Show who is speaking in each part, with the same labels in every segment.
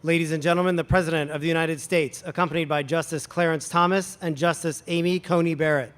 Speaker 1: Ladies and gentlemen, the President of the United States, accompanied by Justice Clarence Thomas and Justice Amy Coney Barrett.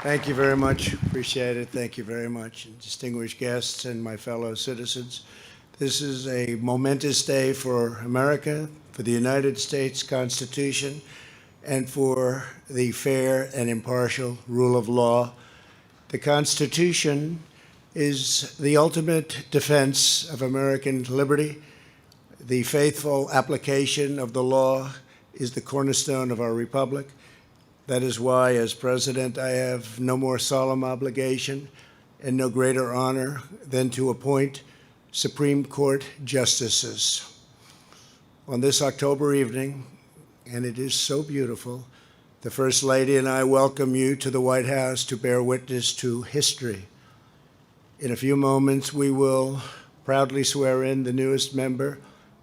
Speaker 2: Thank you very much. Appreciate it. Thank you very much. Distinguished guests and my fellow citizens. This is a momentous day for America, for the United States Constitution, and for the fair and impartial rule of law. The Constitution is the ultimate defense of American liberty. The faithful application of the law is the cornerstone of our republic. That is why, as president, I have no more solemn obligation and no greater honor than to appoint Supreme Court justices. On this October evening, and it is so beautiful, the First Lady and I welcome you to the White House to bear witness to history. In a few moments, we will proudly swear in the newest member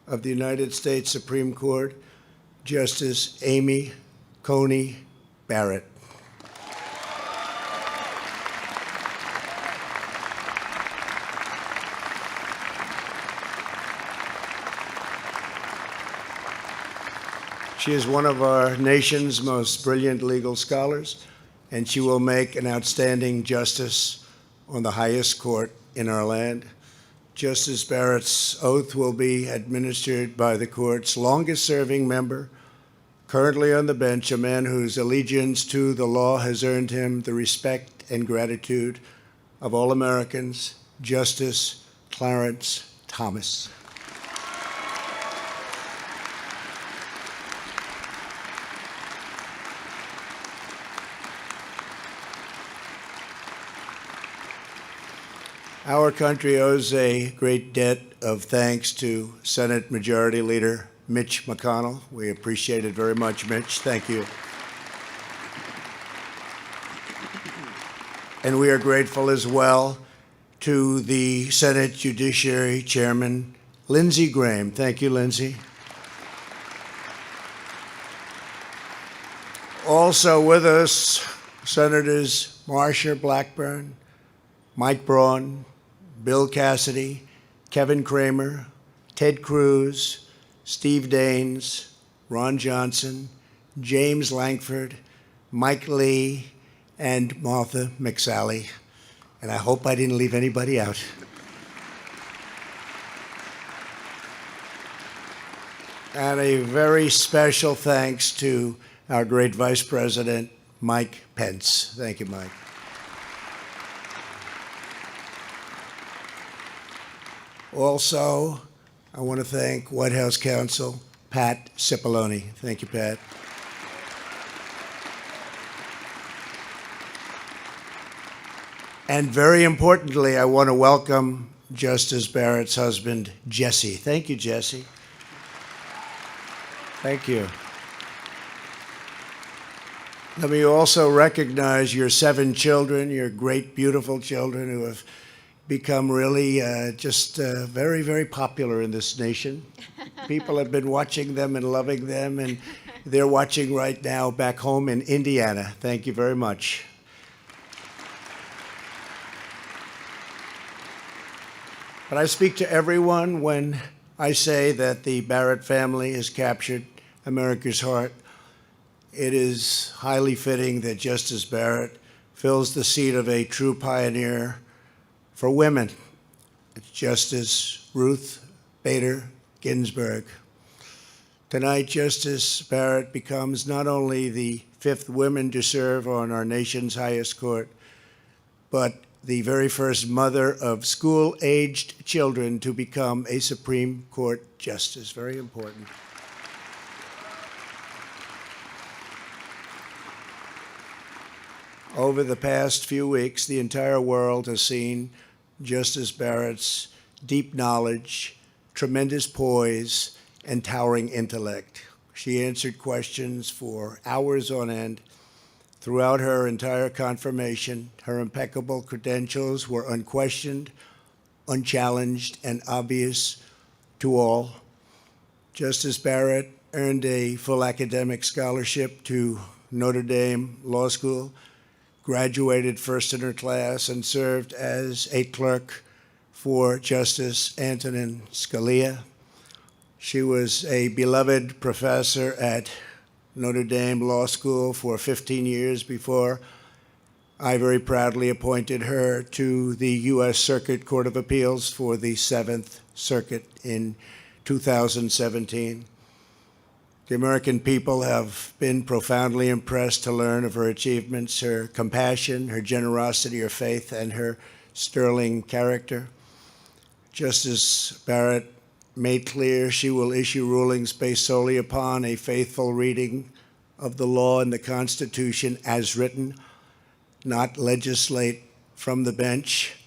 Speaker 2: of the United States Supreme Court, Justice Amy Coney Barrett. She is one of our nation's most brilliant legal scholars, and she will make an outstanding justice on the highest court in our land. Justice Barrett's oath will be administered by the court's longest-serving member, currently on the bench, a man whose allegiance to the law has earned him the respect and gratitude of all Americans, Justice Clarence Thomas. Our country owes a great debt of thanks to Senate Majority Leader Mitch McConnell. We appreciate it very much, Mitch. Thank you. And we are grateful as well to the Senate Judiciary Chairman, Lindsey Graham. Thank you, Lindsey. Also with us, Senators Marsha Blackburn, Mike Braun, Bill Cassidy, Kevin Cramer, Ted Cruz, Steve Daines, Ron Johnson, James Lankford, Mike Lee, and Martha McSally. And I hope I didn't leave anybody out. And a very special thanks to our great Vice President, Mike Pence. Thank you, Mike. Also, I want to thank White House Counsel Pat Cipollone. Thank you, Pat. And very importantly, I want to welcome Justice Barrett's husband, Jesse. Thank you, Jesse. Thank you. Let me also recognize your 7 children, your great, beautiful children who have become really very, very popular in this nation. People have been watching them and loving them, and they're watching right now back home in Indiana. Thank you very much. But I speak to everyone when I say that the Barrett family has captured America's heart. It is highly fitting that Justice Barrett fills the seat of a true pioneer for women. It's Justice Ruth Bader Ginsburg. Tonight, Justice Barrett becomes not only the fifth women to serve on our nation's highest court, but the very first mother of school-aged children to become a Supreme Court justice. Very important. Over the past few weeks, the entire world has seen Justice Barrett's deep knowledge, tremendous poise, and towering intellect. She answered questions for hours on end. Throughout her entire confirmation, her impeccable credentials were unquestioned, unchallenged, and obvious to all. Justice Barrett earned a full academic scholarship to Notre Dame Law School, graduated first in her class, and served as a clerk for Justice Antonin Scalia. She was a beloved professor at Notre Dame Law School for 15 years before I very proudly appointed her to the U.S. Circuit Court of Appeals for the Seventh Circuit in 2017. The American people have been profoundly impressed to learn of her achievements, her compassion, her generosity, her faith, and her sterling character. Justice Barrett made clear she will issue rulings based solely upon a faithful reading of the law and the Constitution as written, not legislate from the bench.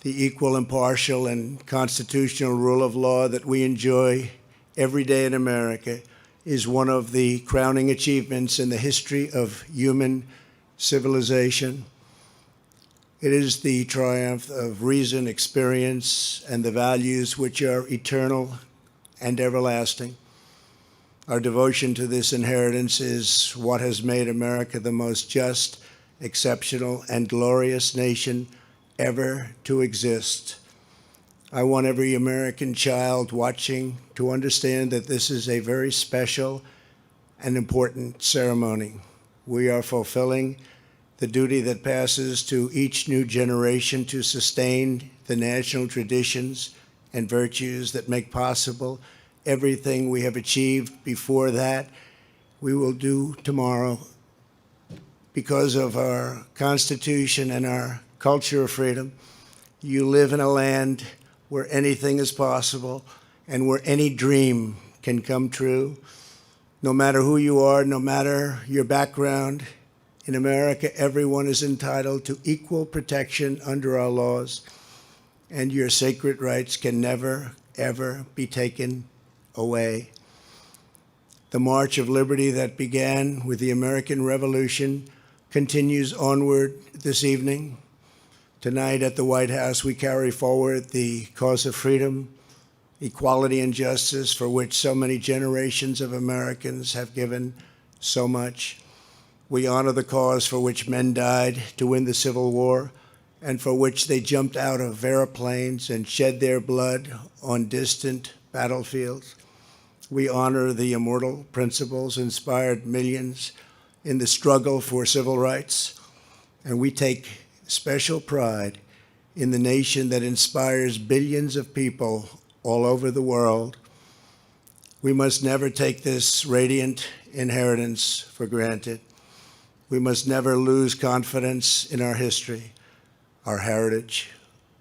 Speaker 2: The equal, impartial, and constitutional rule of law that we enjoy every day in America is one of the crowning achievements in the history of human civilization. It is the triumph of reason, experience, and the values which are eternal and everlasting. Our devotion to this inheritance is what has made America the most just, exceptional, and glorious nation ever to exist. I want every American child watching to understand that this is a very special and important ceremony. We are fulfilling the duty that passes to each new generation to sustain the national traditions and virtues that make possible everything we have achieved before that. We will do tomorrow because of our Constitution and our culture of freedom. You live in a land where anything is possible and where any dream can come true. No matter who you are, no matter your background, in America, everyone is entitled to equal protection under our laws, and your sacred rights can never, ever be taken away. The march of liberty that began with the American Revolution continues onward this evening. Tonight at the White House, we carry forward the cause of freedom, equality, and justice for which so many generations of Americans have given so much. We honor the cause for which men died to win the Civil War and for which they jumped out of airplanes and shed their blood on distant battlefields. We honor the immortal principles inspired millions in the struggle for civil rights, and we take special pride in the nation that inspires billions of people all over the world. We must never take this radiant inheritance for granted. We must never lose confidence in our history, our heritage,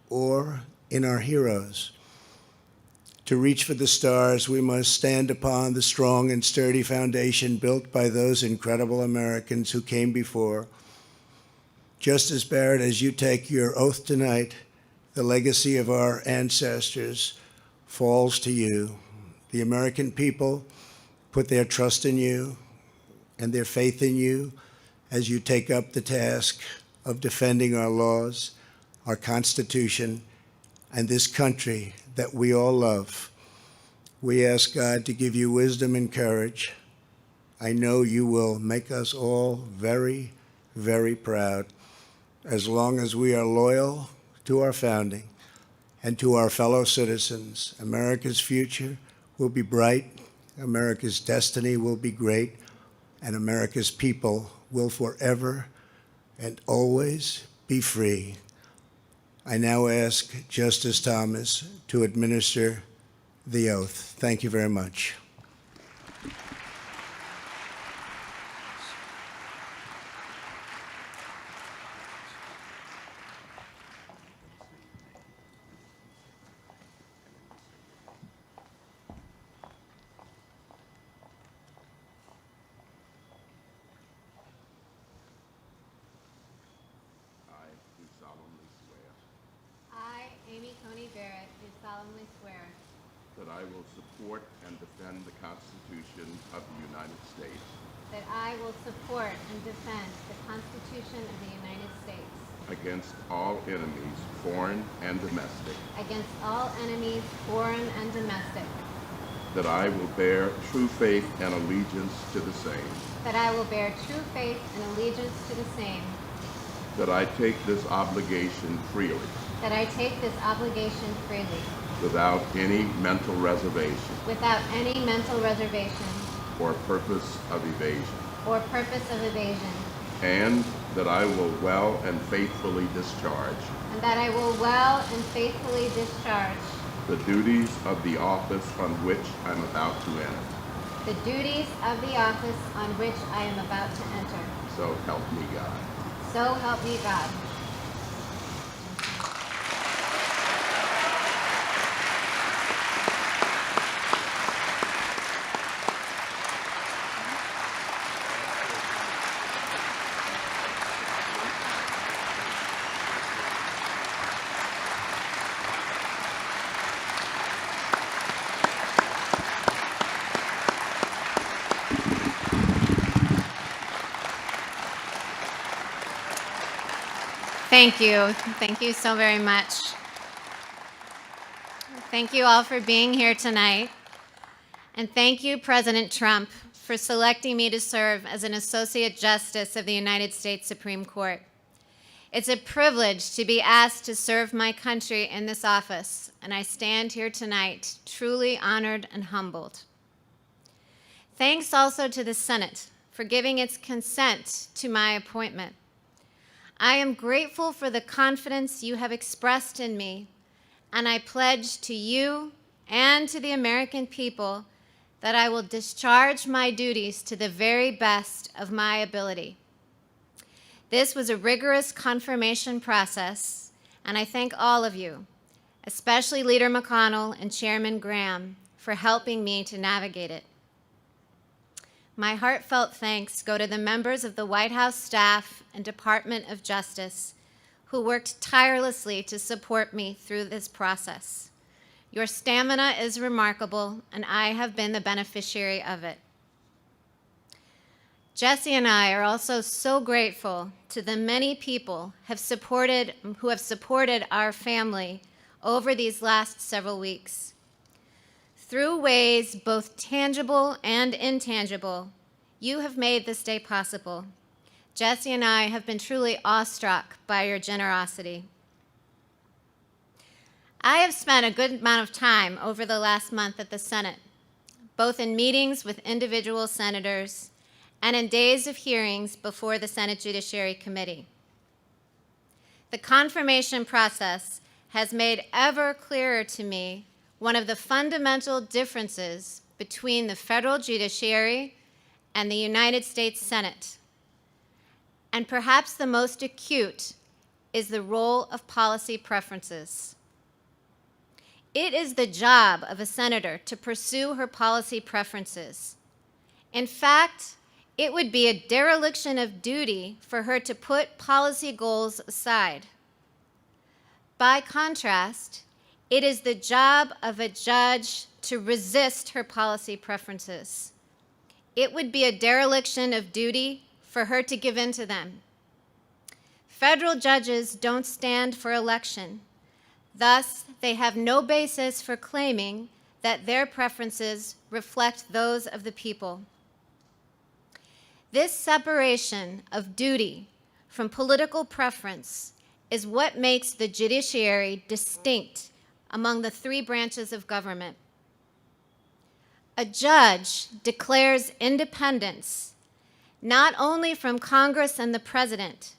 Speaker 2: or in our heroes. To reach for the stars, we must stand upon the strong and sturdy foundation built by those incredible Americans who came before. Justice Barrett, as you take your oath tonight, the legacy of our ancestors falls to you. The American people put their trust in you and their faith in you as you take up the task of defending our laws, our Constitution, and this country that we all love. We ask God to give you wisdom and courage. I know you will make us all very, very proud as long as we are loyal to our founding and to our fellow citizens. America's future will be bright, America's destiny will be great, and America's people will forever and always be free. I now ask Justice Thomas to administer the oath. Thank you very much.
Speaker 3: solemnly swear
Speaker 4: that I will support and defend the Constitution of the United States
Speaker 3: that I will support and defend the Constitution of the United States
Speaker 4: against all enemies, foreign and domestic,
Speaker 3: against all enemies, foreign and domestic,
Speaker 4: that I will bear true faith and allegiance to the same,
Speaker 3: that I will bear true faith and allegiance to the same,
Speaker 4: that I take this obligation freely,
Speaker 3: that I take this obligation freely,
Speaker 4: without any mental reservation
Speaker 3: without any mental reservation
Speaker 4: or purpose of evasion,
Speaker 3: or purpose of evasion,
Speaker 4: and that I will well and faithfully discharge
Speaker 3: and that I will well and faithfully discharge
Speaker 4: the duties of the office on which I'm about to enter.
Speaker 3: the duties of the office on which I am about to enter.
Speaker 4: So help me God.
Speaker 3: So help me God. Thank you. Thank you so very much. Thank you all for being here tonight. And thank you, President Trump, for selecting me to serve as an Associate Justice of the United States Supreme Court. It's a privilege to be asked to serve my country in this office, and I stand here tonight truly honored and humbled. Thanks also to the Senate for giving its consent to my appointment. I am grateful for the confidence you have expressed in me, and I pledge to you and to the American people that I will discharge my duties to the very best of my ability. This was a rigorous confirmation process, and I thank all of you, especially Leader McConnell and Chairman Graham, for helping me to navigate it. My heartfelt thanks go to the members of the White House staff and Department of Justice who worked tirelessly to support me through this process. Your stamina is remarkable, and I have been the beneficiary of it. Jesse and I are also so grateful to the many people who have supported our family over these last several weeks. Through ways both tangible and intangible, you have made this day possible. Jesse and I have been truly awestruck by your generosity. I have spent a good amount of time over the last month at the Senate, both in meetings with individual senators and in days of hearings before the Senate Judiciary Committee. The confirmation process has made ever clearer to me one of the fundamental differences between the federal judiciary and the United States Senate. And perhaps the most acute is the role of policy preferences. It is the job of a senator to pursue her policy preferences. In fact, it would be a dereliction of duty for her to put policy goals aside. By contrast, it is the job of a judge to resist her policy preferences. It would be a dereliction of duty for her to give in to them. Federal judges don't stand for election. Thus, they have no basis for claiming that their preferences reflect those of the people. This separation of duty from political preference is what makes the judiciary distinct among the three branches of government. A judge declares independence not only from Congress and the president,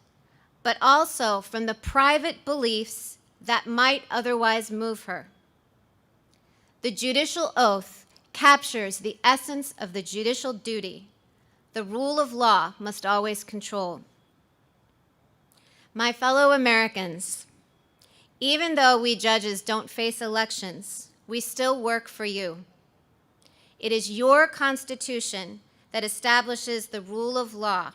Speaker 3: but also from the private beliefs that might otherwise move her. The judicial oath captures the essence of the judicial duty. The rule of law must always control. My fellow Americans, even though we judges don't face elections, we still work for you. It is your Constitution that establishes the rule of law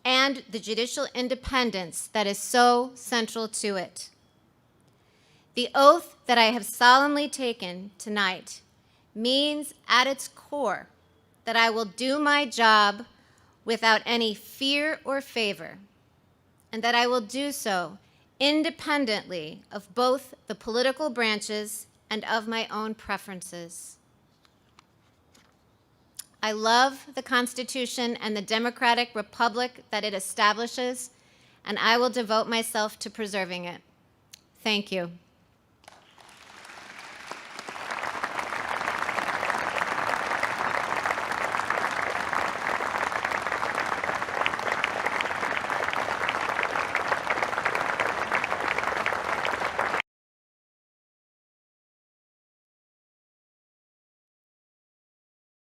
Speaker 3: and the judicial independence that is so central to it. The oath that I have solemnly taken tonight means at its core that I will do my job without any fear or favor, and that I will do so independently of both the political branches and of my own preferences. I love the Constitution and the democratic republic that it establishes, and I will devote myself to preserving it. Thank you.